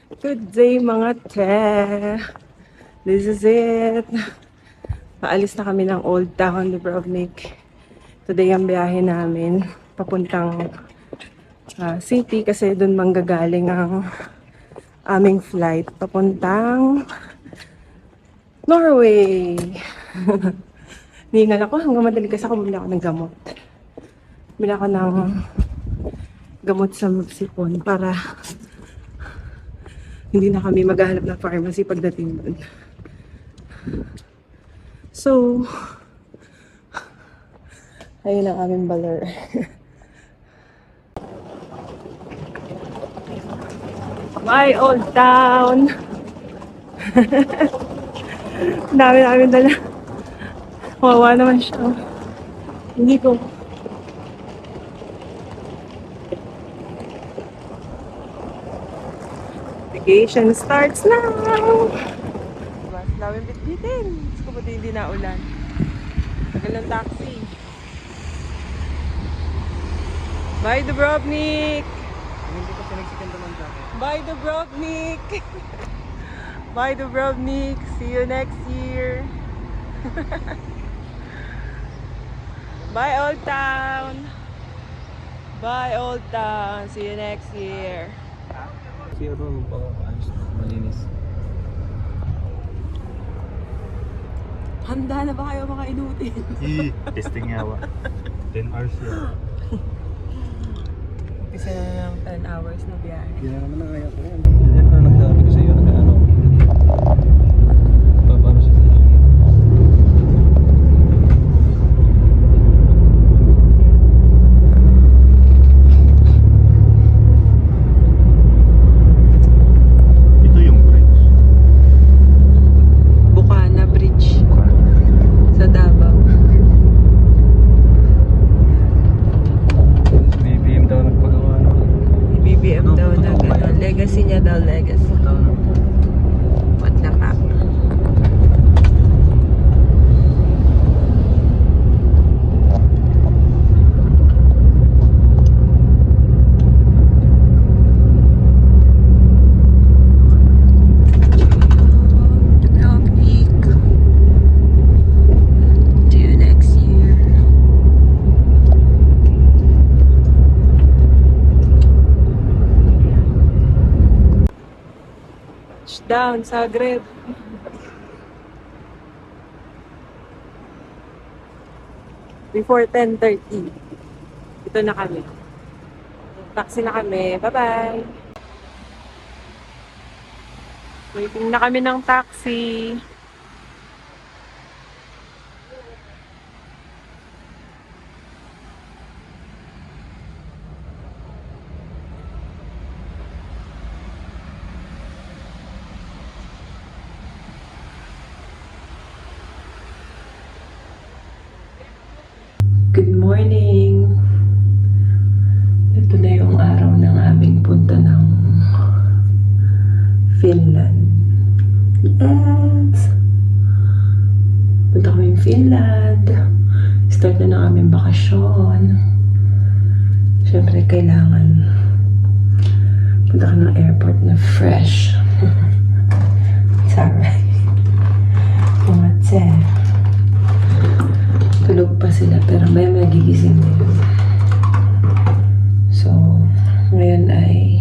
Good day mga te. This is it. Paalis na kami ng Old Town, Dubrovnik. Today ang biyahe namin papuntang city kasi doon manggagaling ang aming flight papuntang Norway. Ningal ako hanggang madali kasi ako bumili ako ng gamot. Bumili ako ng gamot sa sipon para hindi na kami maghahanap ng pharmacy pagdating doon. So, ayun ang aming baler. My Old Town! Dami namin dala. Kawawa naman siya. Hindi ko. Vacation starts now! Mas namin bitbitin. Mas kabuti hindi na ulan. Tagal ng taxi. Bye Dubrovnik! Hindi ko sinagsikan naman sa akin. Bye Dubrovnik! Bye Dubrovnik! See you next year! Bye Old Town! Bye Old Town! See you next year! Kasi ano, ayos, malinis. Handa na ba kayo mga inutin? Testing yawa. 10 hours yan. Isa na lang 10 hours na biyahe. Hindi na naman nakaya ko yan. Yan na nagsabi ko sa iyo, nag-ano. Paano siya sa langit. Ito yung bridge. Bukana Bridge sa Davao. BBM daw nagpagawa no? BBM daw na gano'n. Legacy niya daw, legacy. What the fuck? Dubrovnik. See you next year. Down, Zagreb. Before 10:30. Ito na kami. Taxi na kami. Bye-bye. Waiting na kami ng taxi. Good morning! Ito na yung araw ng aming punta ng Finland. Yes! Punta kami Finland. Start na ng aming bakasyon. Siyempre, kailangan punta ka ng airport na fresh. Sorry. Mga tse. Tulog pa sila pero may magigising din. So, ngayon ay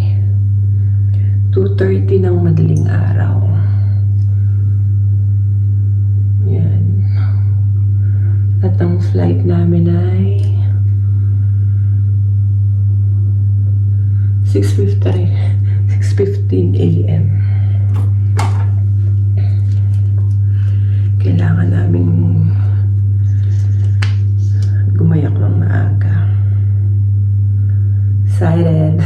2:30 ng madaling araw. Yan. At ang flight namin ay 6:15 a.m. Kailangan naming gumayak ng maaga. Excited.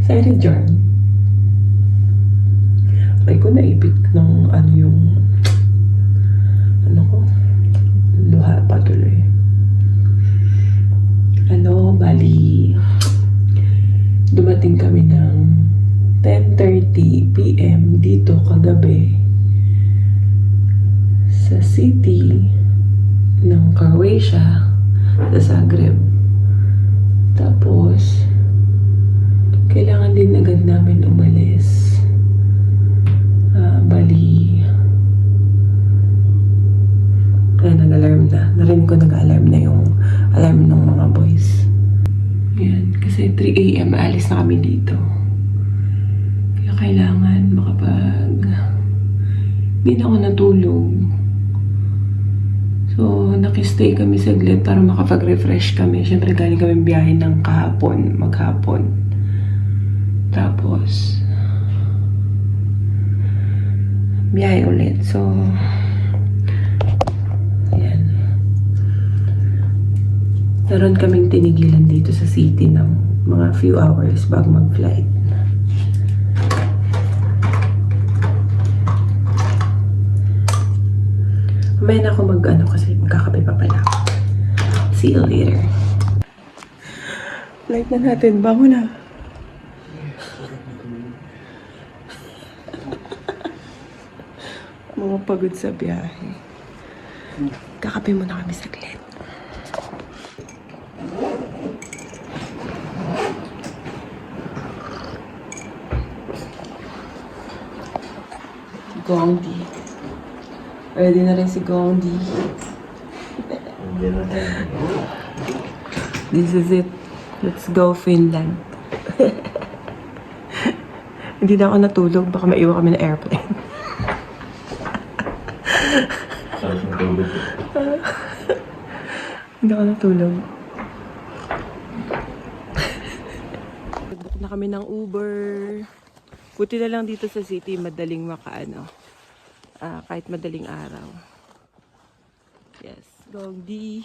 Excited, Jordan. Ay ko naipit ng ano yung ano ko luha pa tuloy. Bali dumating kami ng 10:30 p.m. dito kagabi sa city ng Croatia, sa Zagreb. Tapos kailangan din din agad namin umalis. Bali, nag-alarm na. Narinig ko nag-alarm na yung alarm ng mga boys. Yan, kasi 3 a.m. alis na kami dito. Kaya kailangan hindi na ako natulog. So, nakistay kami saglit para makapag-refresh kami. Siyempre, galing kami biyahe ng maghapon. Tapos, biyahe ulit. So, ayan. Meron kaming tinigilan dito sa city ng mga few hours bago mag-flight. May na ako kasi magkakape pa pala. See you later. Flight na natin. Bango na. Mga pagod sa biyahe. Kakape muna kami saglit. Gondi. Ready na rin si Gondi. This is it. Let's go Finland. Hindi na ako natulog. Baka maiwan kami ng airplane. Sarap ng tulog. Hindi ako natulog. Nag-book na kami ng Uber. Buti na lang dito sa city, madaling kahit madaling araw. Yes, Gondi.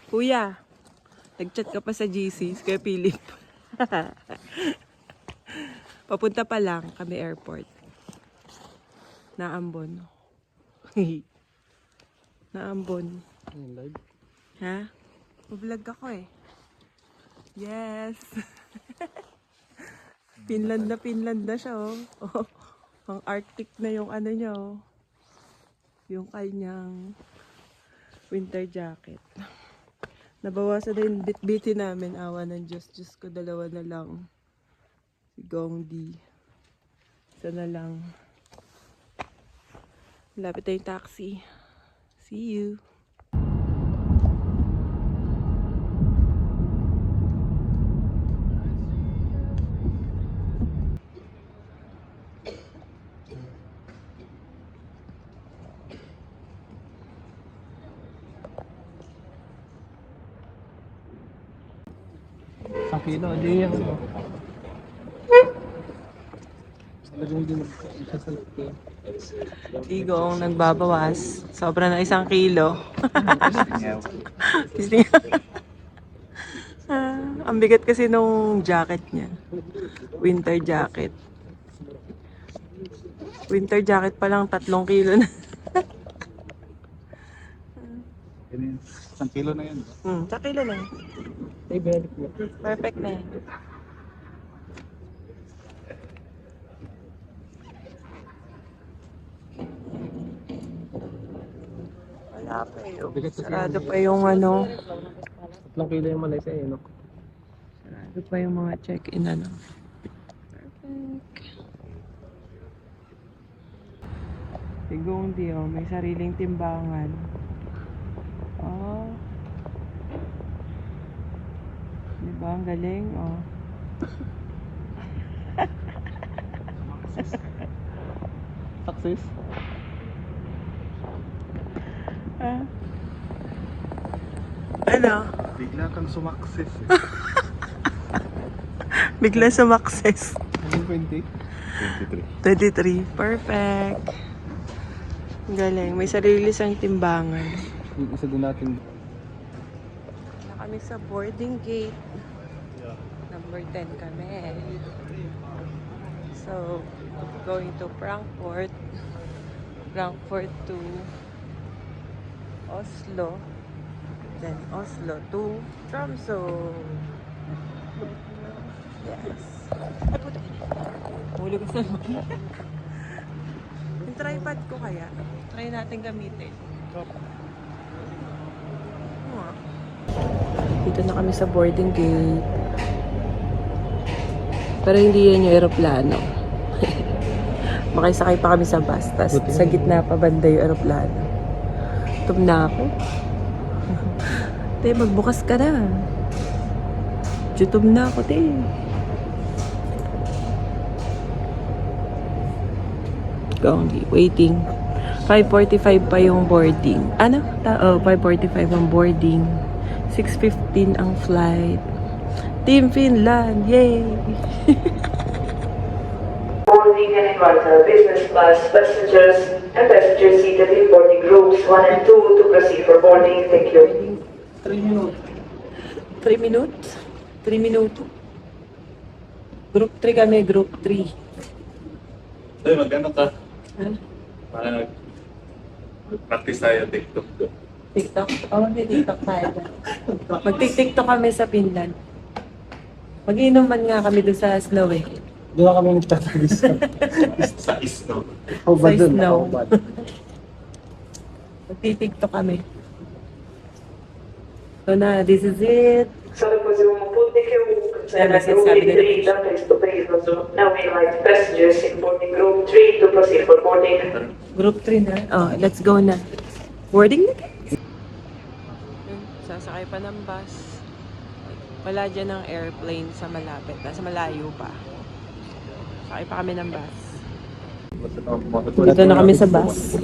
Kuya, nag-chat ka pa sa GC, Kuya Philip. Papunta pa lang kami airport. Naambon. Naambon. Live? Ha? Mag-vlog ako eh. Yes. Finland na siya oh. Oh. Ang Arctic na yung ano niya oh. Yung kanyang winter jacket. Nabawasan na yung bit-biti namin. Awa ng Diyos. Diyos ko, 2 na lang. Si Gongdi. 1 na lang. Lapit na yung taxi. See you. Isang kilo, di yan. Igong nagbabawas. Sobra na 1 kilo. Ang bigat kasi nung jacket niya. Winter jacket. Winter jacket pa lang 3 kilo na. 1 kilo na yan. 1 kilo na. Perfect na yan. Wala pa eh. Sarado pa yung ano. 3 kilo yung Malaysia eh, no? Sarado pa yung mga check-in ano. Perfect. Tigong di oh, may sariling timbangan. Oh. Diba? Ang galing oh. Success? Ano? Bigla kang sumakses eh. Bigla sumakses. 20? 23. Perfect. Ang galing. May sarili siyang timbangan. Yung isa din natin. Na kami sa boarding gate. Number 10 kami. So, going to Frankfurt. Frankfurt to Oslo. Then Oslo to Tromsø. Yes. Ay, puto. Huli ko sa yung tripod ko kaya. Try natin gamitin. Dito na kami sa boarding gate. Pero hindi yan yung aeroplano. Makisakay pa kami sa bus. Tapos sa gitna pa banda yung aeroplano. Gutom na ako. Te, magbukas ka na. Gutom na ako, te. Only waiting. 5:45 pa yung boarding. Ano? 5:45 ang boarding. 6:15 ang flight. Team Finland! Yay! Boarding and invite our business class passengers and passengers seated in boarding groups 1 and 2 to proceed for boarding. Thank you. 3 minutes. 3 minutes? 3 minuto. Group 3 kami, group 3. Ay, magano ka? Huh? Parang practice tayo TikTok ko. TikTok? Oo, may TikTok tayo. Mag-TikTok kami sa Finland. Mag-inuman nga kami doon sa snow eh. Doon kami nagtatagis Sa snow. How bad Sa doon? snow. How bad? Mag-TikTok kami. So na, this is it. Sada pozivamo putnike u Evo, sad group sabi nila. 3 da pristupe izlazu. Now we invite passengers in boarding group 3 to proceed for boarding. Group 3 na. Oh, let's go na. Boarding na guys. Sasakay pa ng bus. Wala dyan ng airplane sa malapit. Nasa malayo pa. Sakay pa kami ng bus. Dito na kami sa bus.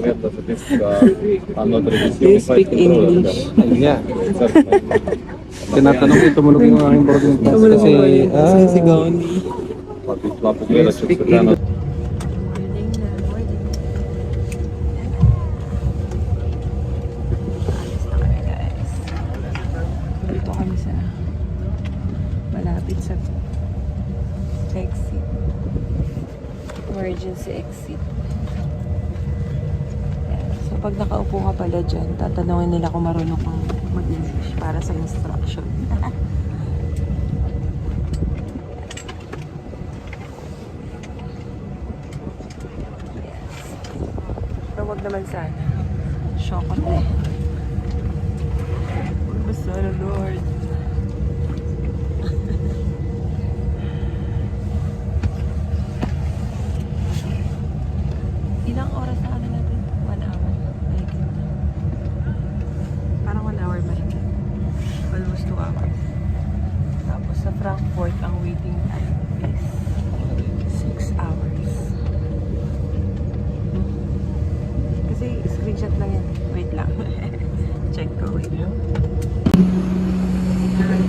Do you speak English? Yeah. Tinatanong ko, tumunog yung aking boarding pass kasi, Sisigaw ni. speak English. Boarding na, boarding. Alis na kami guys. Dito kami sa malapit sa exit. Emergency exit. Yan. So pag nakaupo ka pala dyan, tatanungin nila kung marunong kang mag-English para sa instruction. Pero wag naman sana. Shock ako eh. Basta na Lord. Ilang oras na ano natin? 1 hour. Mahigit. Parang 1 hour mahigit. Almost 2 hours. Tapos sa Frankfurt, ang waiting time is 6 hours. Kasi screenshot lang yan. Wait lang. Check ko. Wait.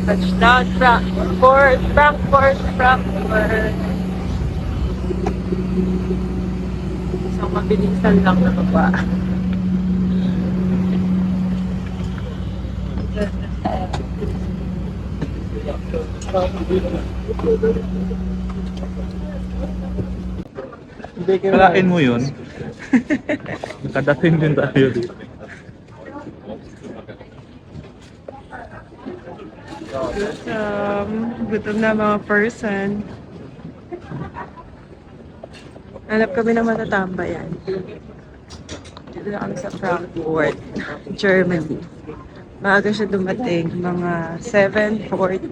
Touchdown Frankfurt! Frankfurt! Frankfurt! Isang mabilisan lang na baba. Hindi kayo Kalain mo yun. Nakadating din tayo dito. Gutom na mga person. Hanap kami ng matatambayan. Dito na kami sa Frankfurt, Germany. Maaga siya dumating, mga 7:40.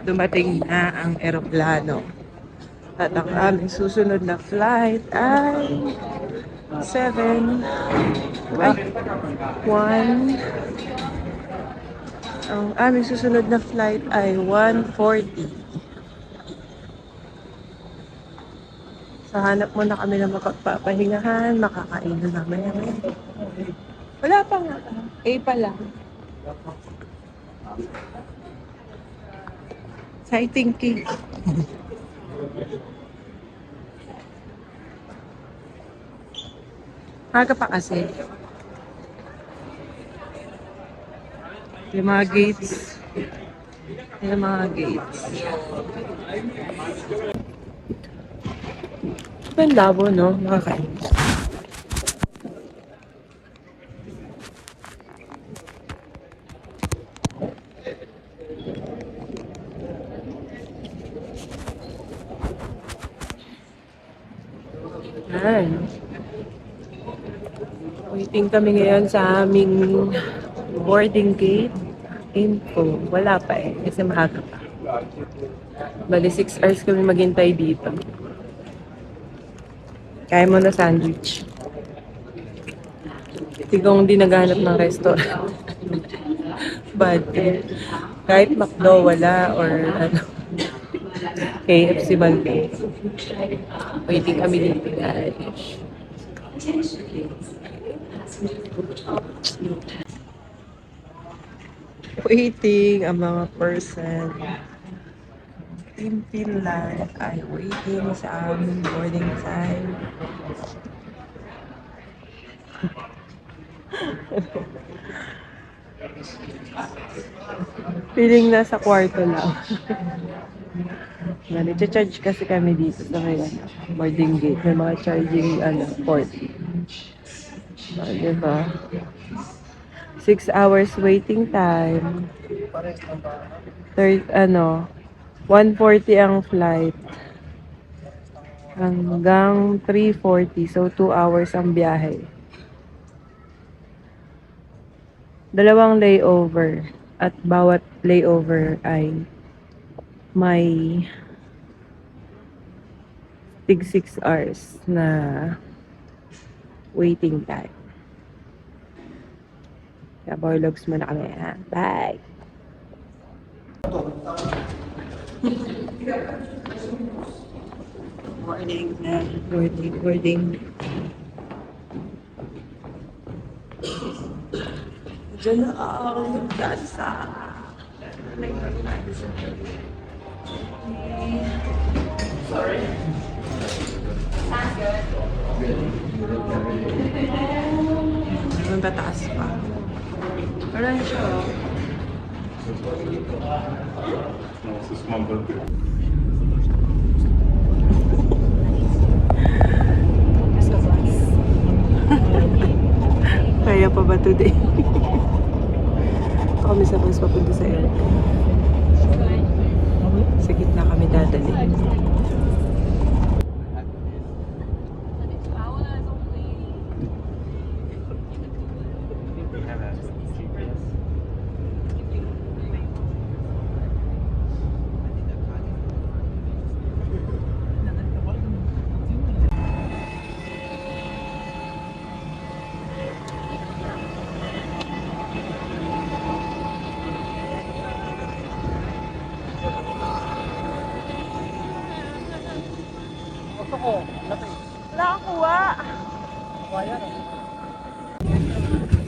Dumating na ang eroplano. At ang aming susunod na flight ay 1. Ang aming susunod na flight ay 1:40. So, hanap muna kami ng makapagpapahingahan, makakainan namin. Wala pa nga. A pa lang. Exciting cake. Maga pa kasi. Yung mga gates. Yung mga gates. Ang labo, no? Makakainis. Yan. Waiting kami ngayon sa aming boarding gate info. Wala pa eh, kasi maaga pa. Bali, 6 hours kami maghintay dito. Kaya mo na sandwich. Tigong di naghanap ng restaurant. Bad trip. Kahit McDo wala or ano, KFC man din. Waiting kami dito guys. Waiting ang mga person. Team Finland ay waiting sa aming boarding time. Feeling nasa kwarto lang. Nag-charge kasi kami dito sa may boarding gate. May mga charging port. Diba? 6 hours waiting time. 1:40 ang flight. Hanggang 3:40. So, 2 hours ang biyahe. 2 layover. At bawat layover ay may 6 hours na waiting time. Kaya boylogs muna kami. Ha? Bye! Morning na. Boarding. Diyan na ang dansa. Sorry. Ang tataas pa. Parang siya. Sa bus. Kaya pa ba today? Kami sa bus papunta sa airport. Sa gitna kami dadali. Nakakuha!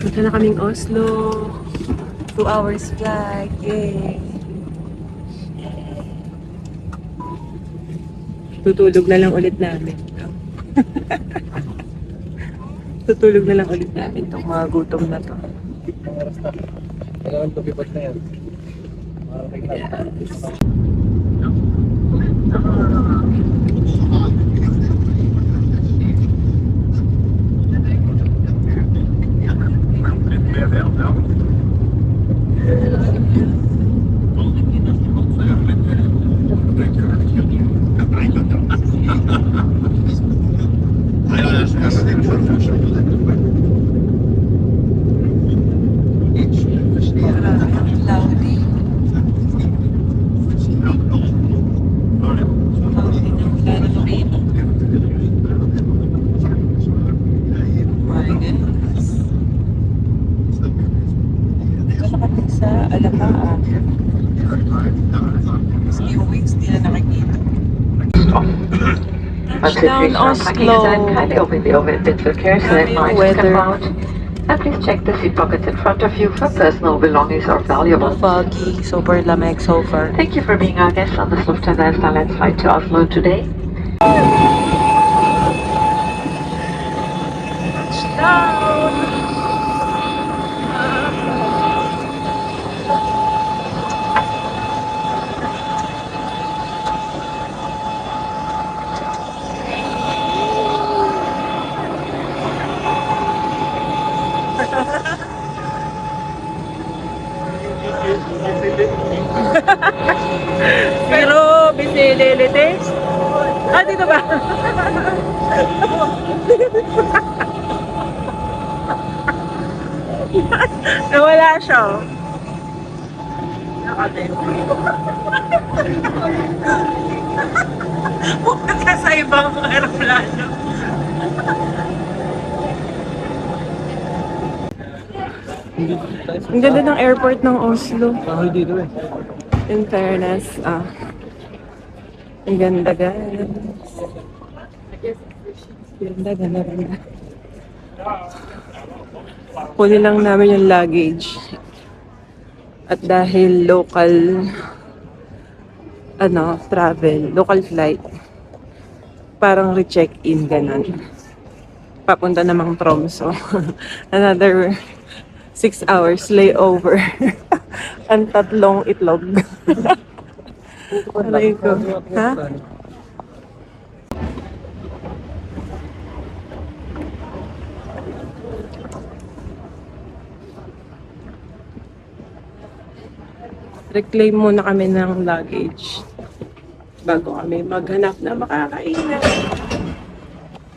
Punta na kaming Oslo. 2 hours flight. Yay! Tutulog na lang ulit namin. Tutulog na lang ulit namin itong mga gutom na to. Kailangan tumipat na yan. Yes. Sa Alakaan. Yung weeks, di na nakikita. Touchdown Oslo. Kindly open the overhead door carriage so that Grabe yung might weather. come out. And please check the seat pockets in front of you for personal belongings or valuables. Foggy, super lamig so far. Thank you for being our guest on this Lufthansa Airlines flight to Oslo today. Pero, bisililite. Ah, dito ba? Nawala siya. kami. Pumunta sa ibang aeroplano. Ang ganda ng airport ng Oslo. Kahoy dito eh. In fairness, ang ganda, guys. Ganda, ganda, ganda. Kunin lang namin yung luggage. At dahil local, travel, local flight, parang re-check-in, ganun. Papunta namang Tromso. Another 6 hours layover. Ang tatlong itlog. Aray ko. Ha? Reclaim muna kami ng luggage bago kami maghanap na makakainan.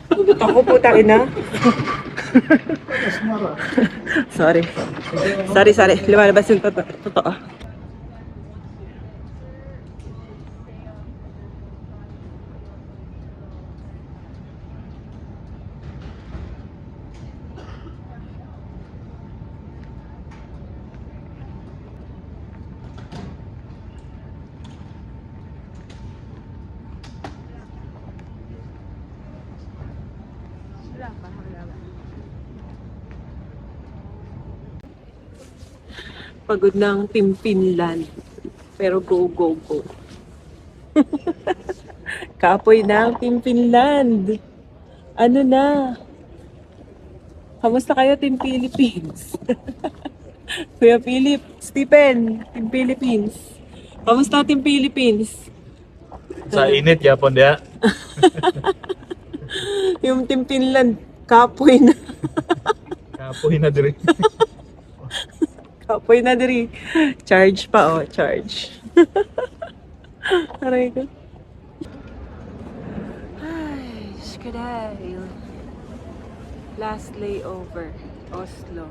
Gugutom ako po tayo na. Sorry. Sorry. Lumalabas yung totoo. Pagod ng Team Finland. Pero go. Kapoy na ang Team Finland. Ano na? Kamusta kayo, Team Philippines? Kuya Philip, Stephen, Team Philippines. Kamusta, Team Philippines? Sa init, yapon dia. Yung Team Finland, kapoy na. Kapoy na diri. Kapoy na diri. Charge pa, charge. Aray ko. Ay, skaday. Last layover, Oslo.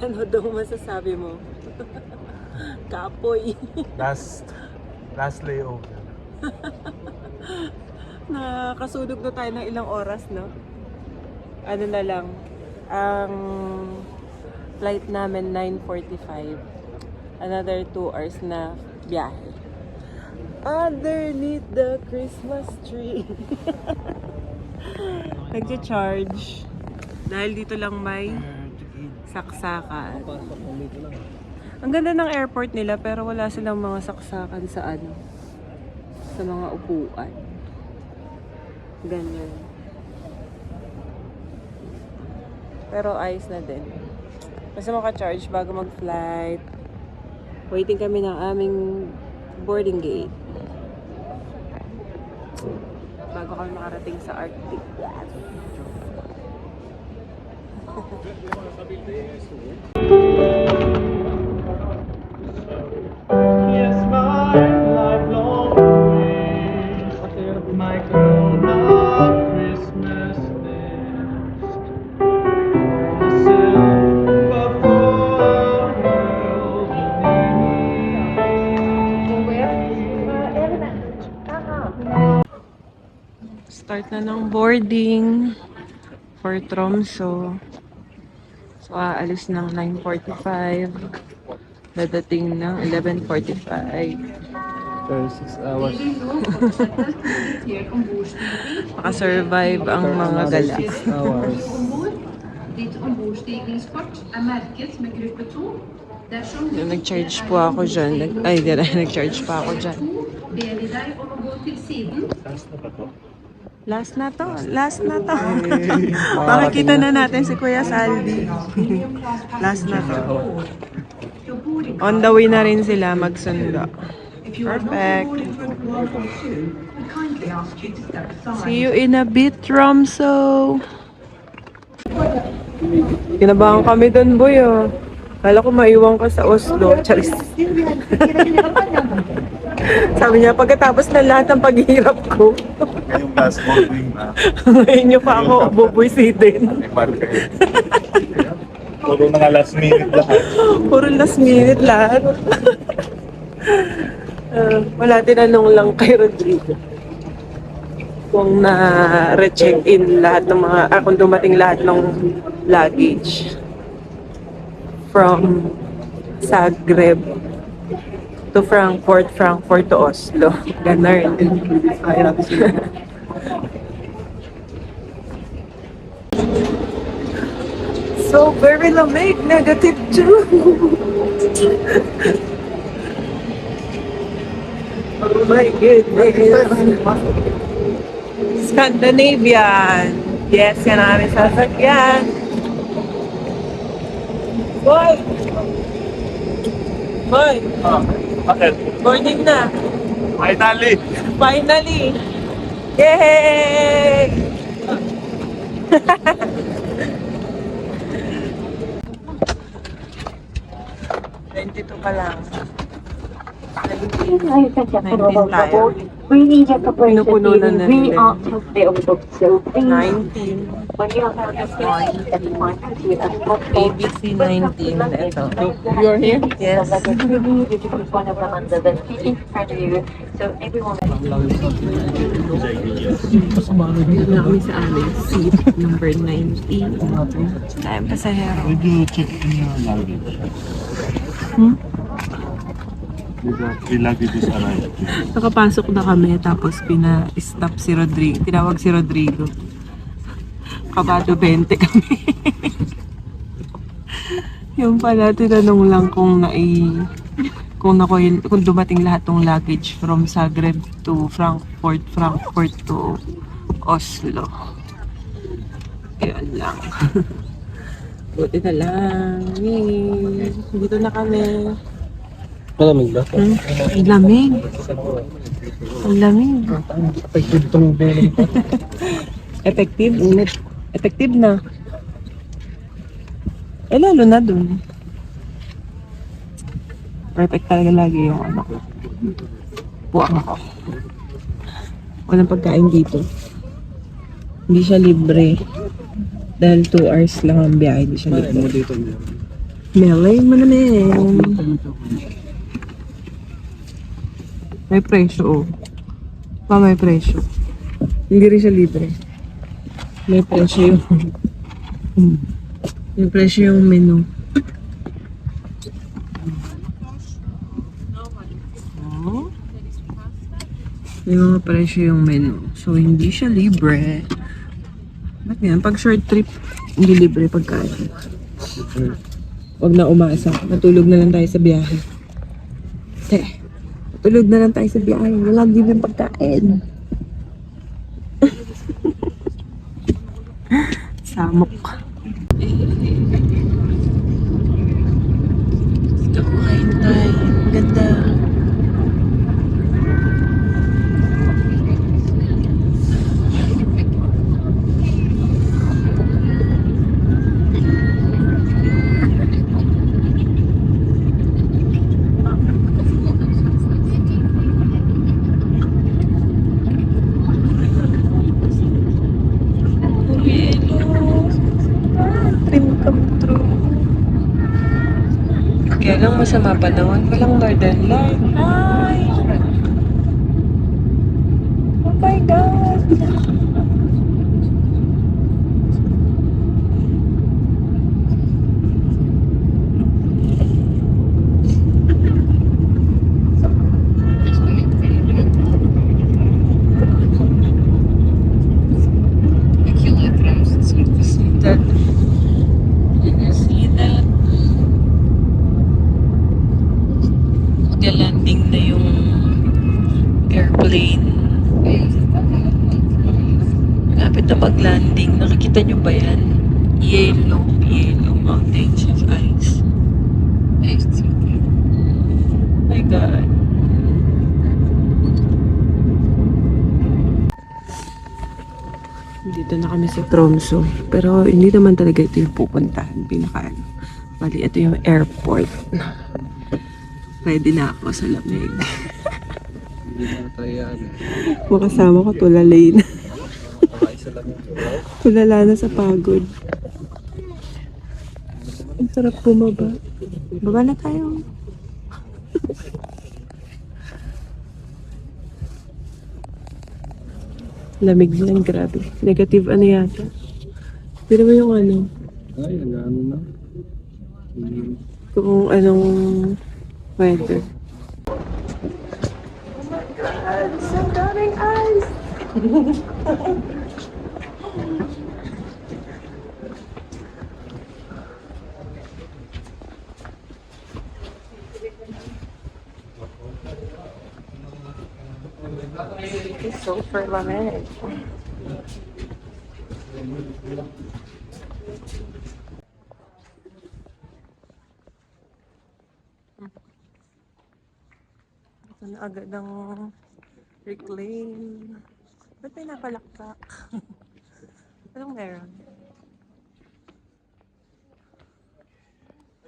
Ano daw masasabi mo? Kapoy. Last layover. Nakasunog na tayo ng ilang oras, no? Ano na lang, ang flight namin 9:45. Another 2 hours na biyahe. Underneath the Christmas tree. Nagcha-charge. Dahil dito lang may saksakan. Ang ganda ng airport nila pero wala silang mga saksakan sa sa mga upuan. Ganyan. Pero ayos na din. Basta maka-charge bago mag-flight. Waiting kami ng aming boarding gate. Bago kami makarating sa Arctic. Yes! Yes, my lifelong wish, my grown up Christmas nest. Myself before world Start na ng boarding for Tromso. So, aalis ng 9:45. Dadating ng 11:45. 36 hours. Makasurvive ang mga gala. 6 hours. Ditt ombordstigningskort er merket med gruppe 2. Dersom du Nag-charge po ako dyan. Nag-charge pa ako dyan. ber vi deg om å gå til siden. Last na to. Makikita na natin si Kuya Saldi. Last na to. On the way na rin sila magsundo. Perfect. See you in a bit, Tromso. Kinabahan kami doon, boy. Kala ko maiwan ka sa Oslo. Charis. Sabi niya, pagkatapos na lahat ng paghihirap ko, Ngayong last morning na. ngayon niyo pa ako bubuisitin. May marker. Puro mga last minute lahat. Puro last minute lahat. Wala, tinanong lang kay Rodrigo kung na-recheck in lahat ng mga, kung dumating lahat ng luggage from Zagreb to Frankfurt, Frankfurt to Oslo. Ganun. So, very lamig, negative 2. Oh my goodness. Scandinavian. Yes, yan ang aming sasakyan. Boy! Boy! Bakit? Boarding na. Finally! Finally! Yay! $22 pa lang. 19 tayo. We need your cooperation Pinupuno na even na we nila. are totally overbooked, so please, 19. when you are having a fine with us, ABC 19. Ito. You're here? Yes. we need you to put one of them under the seat in front of you, so everyone Dito na kami sa aming seat, number 19. Tayong pasahero. Did you check in your luggage? The luggage is arrived. Nakapasok na kami, tapos pina-stop si Rodrigo. Tinawag si Rodrigo. Kabado 20 kami. Yung pala, tinanong lang kung kung dumating lahat ng luggage from Zagreb to Frankfurt, Frankfurt to Oslo. Yun lang. Buti na lang. Yay! Dito na kami. Malamig ba? Ang lamig. Ang lamig. Effective tong bearing pa. Effective? Effective na. Eh, lalo na dun. Perfect talaga lagi yung ano ko. Buwang ako. Walang pagkain dito. Hindi siya libre. Dahil 2 hours lang ang biyahe. Hindi siya libre. Dito Melay mo naman. May presyo, oh. May presyo. Hindi rin siya libre. May presyo yung... May presyo yung menu. Oh. May mga presyo yung menu. So, hindi siya libre. Ba't yan? Pag short trip, hindi libre pagkain. Huwag na umasa. Matulog na lang tayo sa biyahe. Matulog na lang tayo sa biyahe. Walang libreng pagkain. Samok. Kumain tayo. Ganda. Dream come true. Kaya lang masama panahon. Walang northern light. Hi! Oh my God! See that? See that? Magla-landing na yung airplane. Malapit na mag-landing. Nakikita nyo ba yan? Yellow mountains of ice. Oh my God. Dito na kami sa Tromso. Pero hindi naman talaga ito yung pupuntahan. Bali, ito yung airport. Ready na ako sa lamig. Hindi na tayo yan. Makasama ko tulalay na. Baka isa lang yung Tulala na sa pagod. Ang sarap bumaba. Baba na tayo. Lamig lang, grabe. Negative ano yata. Pero mo yung ano, Ay, ano na. kung anong weather. Oh my God! Ang daming ice! It's super lamig. Ito na agad ng reclaim. Ba't may napalakpak? Anong meron?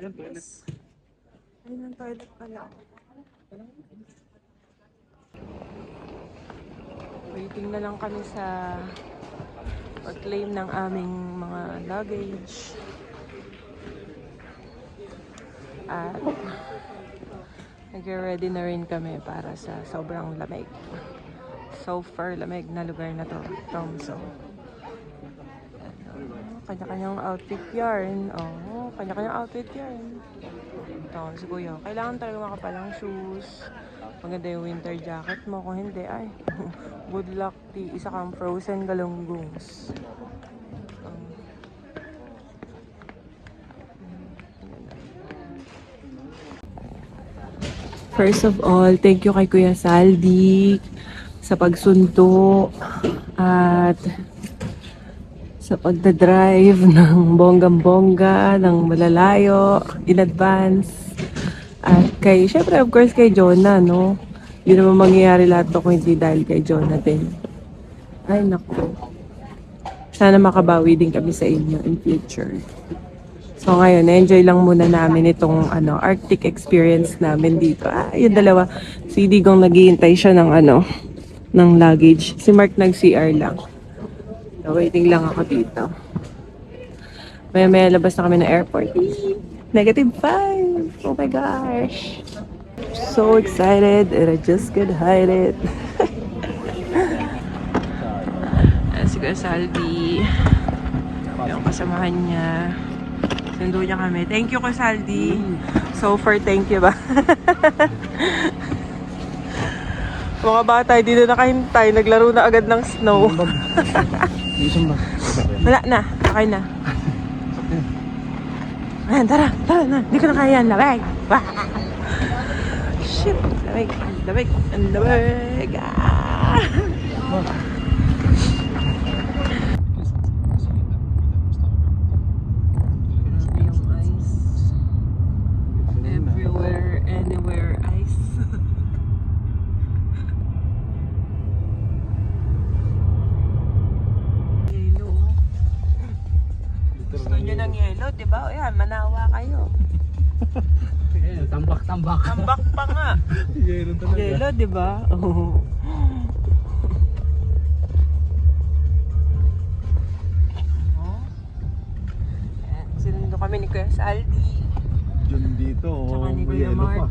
Yes. Ayun ang toilet pala. Waiting na lang kami sa pag-claim ng aming mga luggage. At nag-ready na rin kami para sa sobrang lamig. Super lamig na lugar na to, Tromso. Kanya-kanyang outfit yarn. Oh, kanya-kanyang outfit yarn. Ito, si Kuya. Kailangan talaga makapalang shoes. Maganda yung winter jacket mo. Kung hindi, ay, good luck. Isa kang frozen galunggungs. First of all, thank you kay Kuya Saldi sa pagsunto at sa pagdadrive ng bonggang-bongga, ng malalayo, in advance. At kay, syempre, of course, kay Jonah, no? Yun naman mangyayari lahat to kung hindi dahil kay Jonah din. Ay, naku. Sana makabawi din kami sa inyo in future. So ngayon, enjoy lang muna namin itong Arctic experience namin dito. Yung dalawa, si Digong naghihintay siya ng luggage. Si Mark nag-CR lang. So, waiting lang ako dito. Maya labas na kami ng airport. -5! Oh my gosh! So excited and I just can't hide it. Si Kuya Saldi. Yung kasamahan niya. Sundo niya kami. Thank you, Kuya Saldi. So far, thank you ba? Mga bata, hindi na nakahintay. Naglaro na agad ng snow. Wala na. Okay na. Ayan, tara na. Hindi ko na kaya yan. Lamig. Shit. Lamig. Yung ice. Everywhere, anywhere, ice. Yelo. Gusto nyo ng yelo, di ba? Ayan, manawa kayo. Tambak. Tambak pa nga. Yelo, di ba? Oh. Sinundo kami ni Kuya Saldi. June dito. Tsaka ni may Kuya yelo Mark. pa.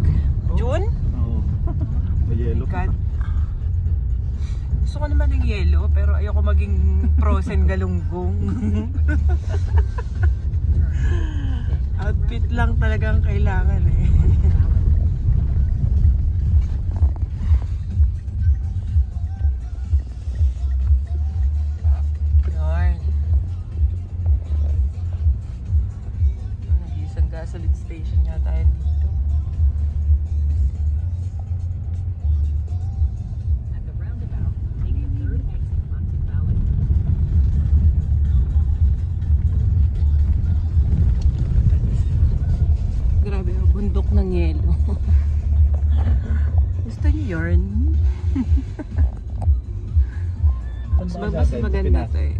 June? Oo. May yelo pa. God. Gusto ko naman ng yelo, pero ayoko maging frozen galunggong. Outfit lang talagang kailangan eh. Yarn. Nag-iisang gasoline station yata yun dito. Grabe, bundok ng yelo. Gusto niyo yarn? Mas maganda to eh.